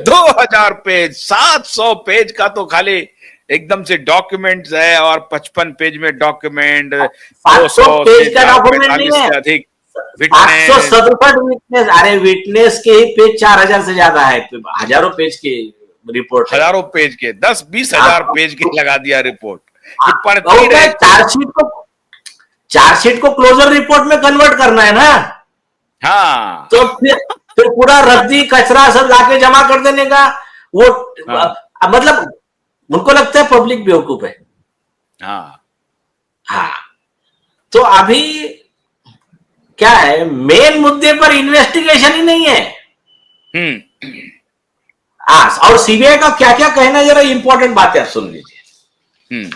2000 page, 700 page का तो खाली एकदम से डॉक्यूमेंट्स है, और 55 पेज में डॉक्यूमेंट, 700 पेज का डॉक्यूमेंट नहीं 45 है, से अधिक 867 विटनेस। अरे विटनेस के ही पेज 4000 से ज्यादा है, हजारों पेज की रिपोर्ट है। हजारों पेज के 10-20 हजार पेज की लगा दिया रिपोर्ट कि पढ़ती रहे। चार्जशीट को क्लोजर रिपोर्ट में कन्वर्ट करना है ना। हाँ, तो फिर पूरा रद्दी कचरा सब लाके जमा कर देने का वो। हाँ, मतलब उनको लगता है पब्लिक बेवकूफ है। हाँ, हाँ, तो अभी क्या है, मेन मुद्दे पर इन्वेस्टिगेशन ही नहीं है। और सीबीआई का क्या क्या कहना है, जरा इंपॉर्टेंट बातें आप सुन लीजिए।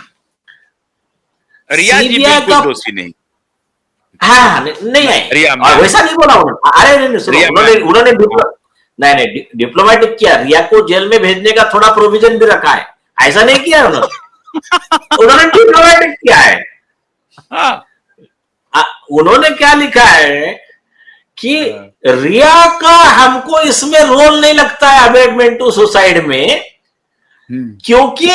रिया जी बिल्कुल दोषी नहीं। हाँ, नहीं है, और वैसा नहीं बोला उन्होंने। अरे नहीं सुनो, उन्होंने नहीं डिप्लोमेटिक किया, रिया को जेल में भेजने का थोड़ा प्रोविजन भी रखा है, ऐसा नहीं किया उन्होंने डिप्लोमेटिक किया है। उन्होंने क्या लिखा है कि रिया का हमको इसमें रोल नहीं लगता है अबेटमेंट टू सुसाइड में, क्योंकि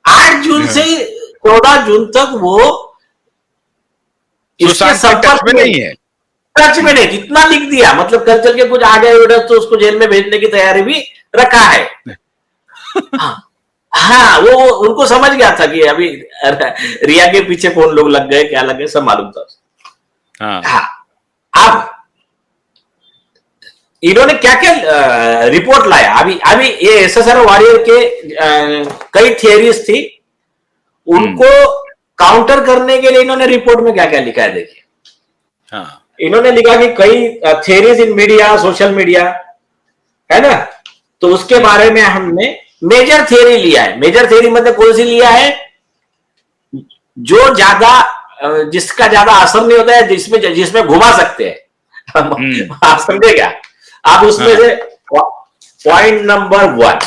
8 जून से 14 जून तक वो इसके संपर्क में नहीं है। टच में नहीं, कितना लिख दिया, मतलब कल चल के कुछ आ गया तो उसको जेल में भेजने की तैयारी भी रखा है। हाँ, वो उनको समझ गया था कि अभी रिया के पीछे कौन लोग लग गए, क्या लग गए, सब मालूम था। हाँ, अब इन्होंने क्या क्या रिपोर्ट लाया। अभी ये एसएसआर वॉरियर के कई थियरीज थी, उनको काउंटर करने के लिए इन्होंने रिपोर्ट में क्या क्या लिखा है देखिए। इन्होंने लिखा कि कई थियरीज इन मीडिया, सोशल मीडिया, है ना, तो उसके बारे में हमने मेजर थियरी लिया है। मेजर थियरी मतलब कौन सी लिया है, जो जिसका ज्यादा असर नहीं होता है, जिसमें घुमा सकते हैं। आप समझे क्या? आप उसमें से point number 1,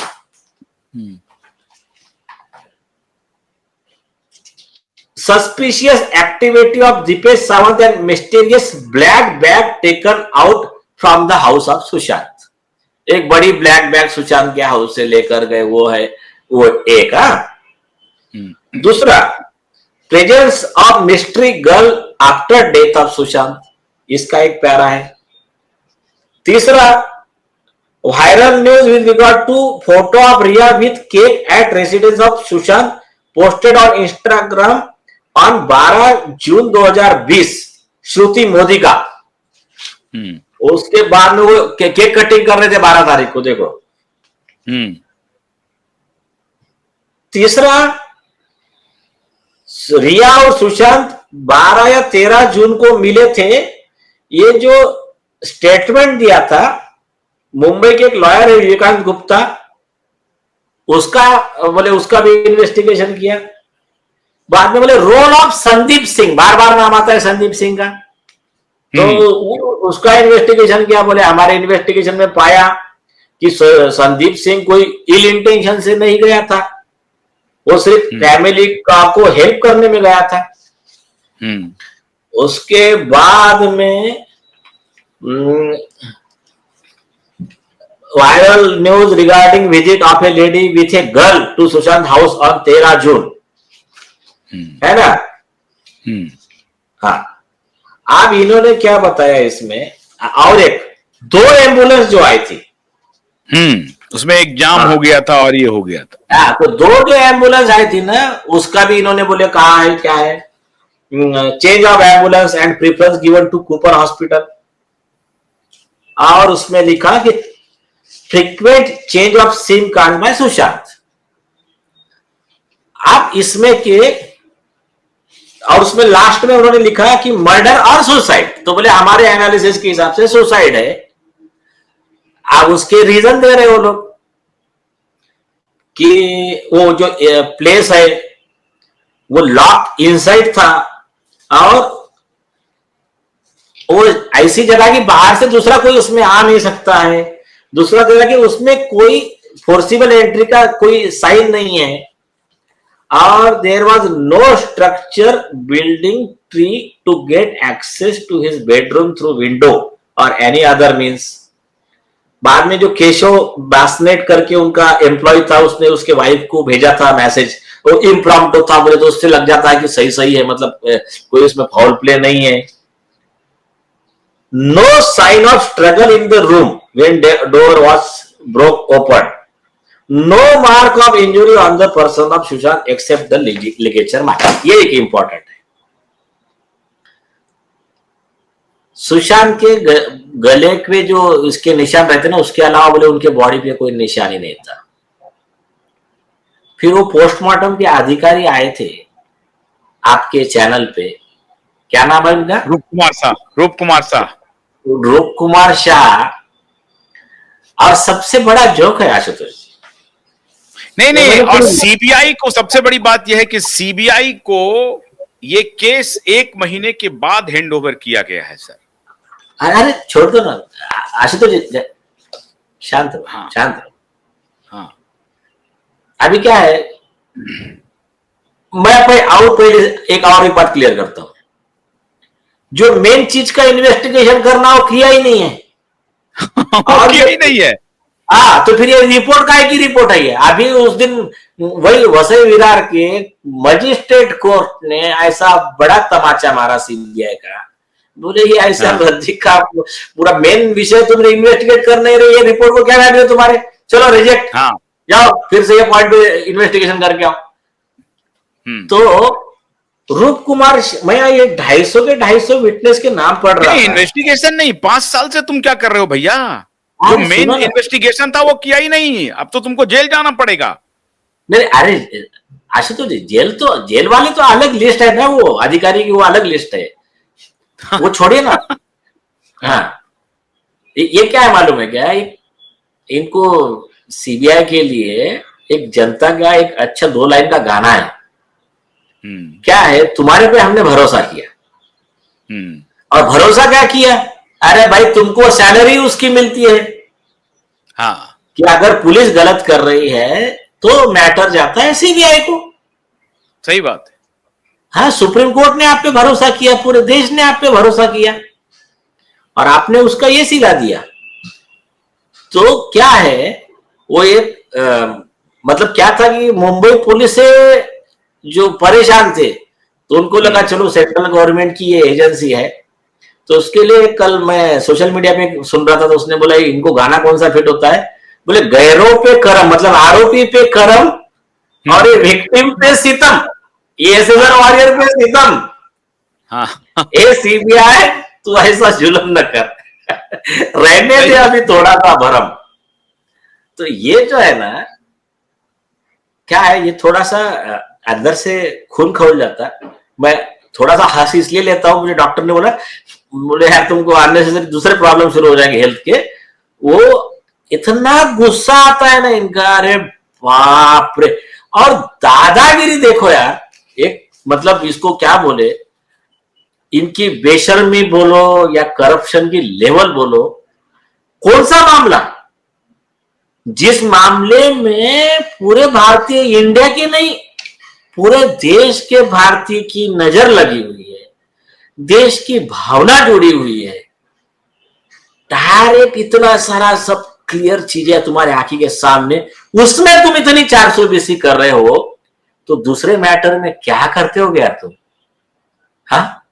suspicious activity of Dipesh Sawant and mysterious black bag taken out from the house of Sushant। एक बड़ी ब्लैक बैग सुशांत के हाउस से लेकर गए, वो है वो एक। दूसरा, presence of mystery girl after death of Sushant, इसका एक पैरा है। तीसरा, viral news with regard to photo of Rhea with cake at residence of Sushant posted on Instagram on 12 June 2020 Shruti Modi का। उसके बाद में वो केक कटिंग कर रहे थे 12 तारीख को, देखो। तीसरा, रिया और सुशांत 12 या 13 जून को मिले थे। ये जो स्टेटमेंट दिया था मुंबई के एक लॉयर है विवेकांत गुप्ता, उसका भी इन्वेस्टिगेशन किया। बाद में बोले रोल ऑफ संदीप सिंह, बार बार नाम आता है संदीप सिंह का, तो उसका इन्वेस्टिगेशन किया। बोले हमारे इन्वेस्टिगेशन में पाया कि संदीप सिंह कोई इल इंटेंशन से नहीं गया था, वो सिर्फ फैमिली को हेल्प करने में गया था। उसके बाद में viral news regarding visit of a lady with a girl to Sushant house on 13 June, है ना। हाँ, अब इन्होंने क्या बताया इसमें, और एक 2 एम्बुलेंस जो आई थी, उसमें एक जाम हो गया था और ये हो गया था। तो 2 जो एम्बुलेंस आई थी ना, उसका भी इन्होंने बोले कहा है, क्या है, change of ambulance and preference given to Cooper hospital. और उसमें लिखा कि frequent change of sim card by Sushant. अब इसमें के, और उसमें लास्ट में उन्होंने लिखा कि मर्डर और सुसाइड, तो बोले हमारे एनालिसिस के हिसाब से सुसाइड है। अब उसके रीजन दे रहे वो लोग कि वो जो प्लेस है वो लॉक इनसाइड था, और वो ऐसी जगह की बाहर से दूसरा कोई उसमें आ नहीं सकता है। दूसरा जगह कि उसमें कोई फोर्सिबल एंट्री का कोई साइन नहीं है, और there was no structure building tree to get access to his bedroom through window और एनी अदर मीन्स। बाद में जो केशव बासनेट करके उनका एम्प्लॉय था, उसने उसके वाइफ को भेजा था मैसेज, वो इम्प्रॉम्प्टू था बोले, तो उससे लग जाता है कि सही सही है, मतलब कोई उसमें फाउल प्ले नहीं है। No sign of struggle in the room when door was broke open, no mark of injury on the person of Sushant except the ligature mark. ये एक इंपॉर्टेंट है। सुशांत के गले पे जो इसके निशान रहते ना, उसके अलावा बोले उनके बॉडी पे कोई निशान ही नहीं था। फिर वो पोस्टमार्टम के अधिकारी आए थे आपके चैनल पे, क्या नाम है उनका? रूप कुमार शाह। रूप कुमार शाह। रूप कुमार शाह। और सबसे बड़ा जोक है आशुतोष जी, नहीं, और सीबीआई को सबसे बड़ी बात यह है कि सीबीआई को ये केस 1 महीने के बाद हैंड ओवर किया गया है सर। अरे छोड़ दो ना आशुतोष जी, शांत रहो। हाँ, शांत रहो। हाँ, अभी क्या है, मैं पहले एक और एक बात क्लियर करता हूं। जो मेन चीज का इन्वेस्टिगेशन करना वो किया ही नहीं है। और किया ही नहीं है। हाँ, तो फिर ये रिपोर्ट का की रिपोर्ट है ये। अभी उस दिन वही वसई विरार के मजिस्ट्रेट कोर्ट ने ऐसा बड़ा तमाचा मारा सीबीआई का, बोले ये ऐसा भर्ती का पूरा मेन विषय तुमने इन्वेस्टिगेट कर नहीं रहे, ये रिपोर्ट को क्या वैल्यू है तुम्हारे, चलो रिजेक्ट। हाँ, जाओ फिर से ये पॉइंट पे इन्वेस्टिगेशन करके आओ। तो रूप कुमार, मैं ये 250 विटनेस के नाम पढ़ रहा था। इन्वेस्टिगेशन नहीं, 5 साल से तुम क्या कर रहे हो भैया? जो मेन इन्वेस्टिगेशन था वो किया ही नहीं, अब तो तुमको जेल जाना पड़ेगा। नहीं, अरे आशुतोष जी, जेल वाली तो अलग लिस्ट है ना, वो अधिकारी की वो अलग लिस्ट है, वो छोड़िए ना। हाँ, ये क्या है मालूम है क्या, इनको सीबीआई के लिए एक जनता का एक अच्छा 2 लाइन का गाना है। क्या है, तुम्हारे पे हमने भरोसा किया, और भरोसा क्या किया, अरे भाई तुमको सैलरी उसकी मिलती है। हाँ, कि अगर पुलिस गलत कर रही है तो मैटर जाता है सीबीआई को। सही बात है। हाँ, सुप्रीम कोर्ट ने आप पे भरोसा किया, पूरे देश ने आप पे भरोसा किया, और आपने उसका ये सिला दिया। तो क्या है, वो एक मतलब क्या था कि मुंबई पुलिस से जो परेशान थे, तो उनको लगा चलो सेंट्रल गवर्नमेंट की ये एजेंसी है, तो उसके लिए कल मैं सोशल मीडिया पे सुन रहा था, तो उसने बोला इनको गाना कौन सा फिट होता है, बोले गैरों पे करम, मतलब आरोपी पे करम और ये विक्टिम पे सितम, ये एसएसआर वॉरियर पे सितम। हाँ, ए सीबीआई तू ऐसा जुल्म न कर, रहने दे अभी थोड़ा सा भरम। तो ये जो है ना, क्या है, ये थोड़ा सा अंदर से खून खौल जाता है। मैं थोड़ा सा हंसी इसलिए लेता हूं, मुझे डॉक्टर ने बोले यार तुमको अननेसेसरी दूसरे प्रॉब्लम शुरू हो जाएंगे हेल्थ के। वो इतना गुस्सा आता है ना इनका, अरे बाप रे। और दादागिरी देखो यार, एक मतलब इसको क्या बोले, इनकी बेशर्मी बोलो या करप्शन की लेवल बोलो। कौन सा मामला, जिस मामले में पूरे भारतीय, इंडिया के नहीं पूरे देश के भारतीय की नजर लगी हुई है, देश की भावना जुड़ी हुई है, डायरेक्ट इतना सारा सब क्लियर चीजें तुम्हारे आंखी के सामने, उसमें तुम इतनी 420 कर रहे हो, तो दूसरे मैटर में क्या करते हो यार तुम? हाँ,